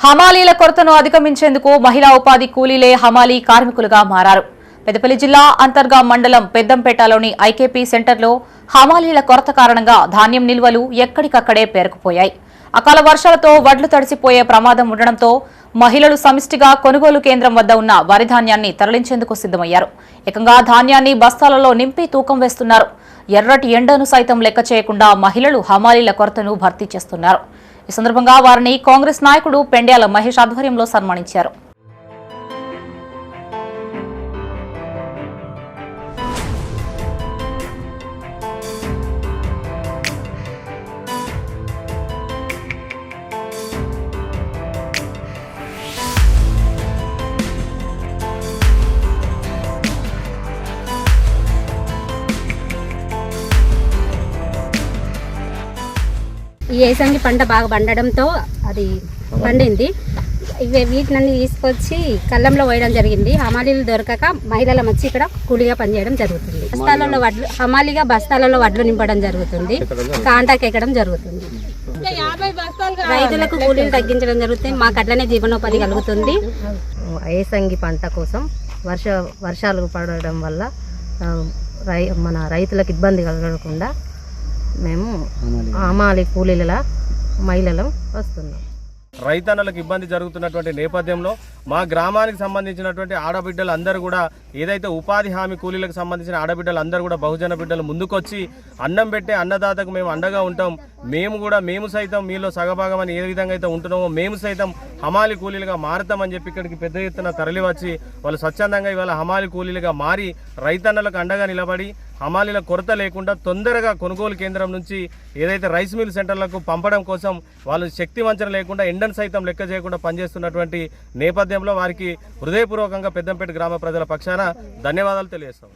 హమాలీల కొరతను అధిగమించేందుకు మహిళా ఉపాధి కూలీలే హమాలీ కార్మికులుగా మారారు. పెద్దపల్లి జిల్లా అంతర్గా మండలం పెద్దంపేటలోని ఐకేపీ సెంటర్లో హమాలీల కొరత కారణంగా ధాన్యం నిల్వలు ఎక్కడికక్కడే పేరుకుపోయాయి. అకాల వర్షాలతో వడ్లు తడిసిపోయే ప్రమాదం ఉండడంతో మహిళలు సమిష్టిగా కొనుగోలు కేంద్రం వద్ద ఉన్న వరి ధాన్యాన్ని తరలించేందుకు సిద్దమయ్యారు. ఏకంగా ధాన్యాన్ని బస్తాలలో నింపి తూకం వేస్తున్నారు. ఎర్రటి ఎండను సైతం లెక్క చేయకుండా మహిళలు హమాలీల కొరతను భర్తీ చేస్తున్నారు. ఈ సందర్భంగా వారిని కాంగ్రెస్ నాయకుడు పెండ్యాల మహేష్ ఆధ్వర్యంలో సన్మానించారు. ఈ ఏసంగి పంట బాగా పండడంతో అది పండింది. వీటిని తీసుకొచ్చి కళ్ళంలో వేయడం జరిగింది. హమాలీలు దొరకక మహిళల వచ్చి ఇక్కడ కూలీగా పనిచేయడం జరుగుతుంది. బస్తాలలో వడ్లు హమాలీగా బస్తాలలో వడ్లు నింపడం జరుగుతుంది. కాంటాకి ఎక్కడం జరుగుతుంది. రైతులకు కూలీలు తగ్గించడం జరుగుతుంది. మాకు అట్లనే జీవనోపాధి కలుగుతుంది. ఏసంగి పంట కోసం వర్షాలు పడడం వల్ల మన రైతులకు ఇబ్బంది కలగకుండా మేము హమాలీ కూలీల మహిళలు వస్తున్నాం. రైతన్నలకు ఇబ్బంది జరుగుతున్నటువంటి నేపథ్యంలో మా గ్రామానికి సంబంధించినటువంటి ఆడబిడ్డలు అందరూ కూడా ఏదైతే ఉపాధి హామీ కూలీలకు సంబంధించిన ఆడబిడ్డలు అందరూ కూడా బహుజన బిడ్డలు ముందుకొచ్చి అన్నం పెట్టే అన్నదాతకు మేము అండగా ఉంటాం, మేము సైతం మీలో సగభాగం అని ఏ విధంగా అయితే ఉంటున్నామో మేము సైతం హమాలీ కూలీలుగా మారుతామని చెప్పి ఇక్కడికి పెద్ద ఎత్తున తరలి వచ్చి వాళ్ళు స్వచ్ఛందంగా ఇవాళ హమాలీ కూలీలుగా మారి రైతన్నలకు అండగా నిలబడి హమాలీల కొరత లేకుండా తొందరగా కొనుగోలు కేంద్రం నుంచి ఏదైతే రైస్ మిల్ సెంటర్లకు పంపడం కోసం వాళ్ళు శక్తి వంచన లేకుండా ఎండను సైతం లెక్క చేయకుండా పనిచేస్తున్నటువంటి నేపథ్యంలో వారికి హృదయపూర్వకంగా పెద్దంపేట గ్రామ ప్రజల పక్షాన ధన్యవాదాలు తెలియజేస్తాం.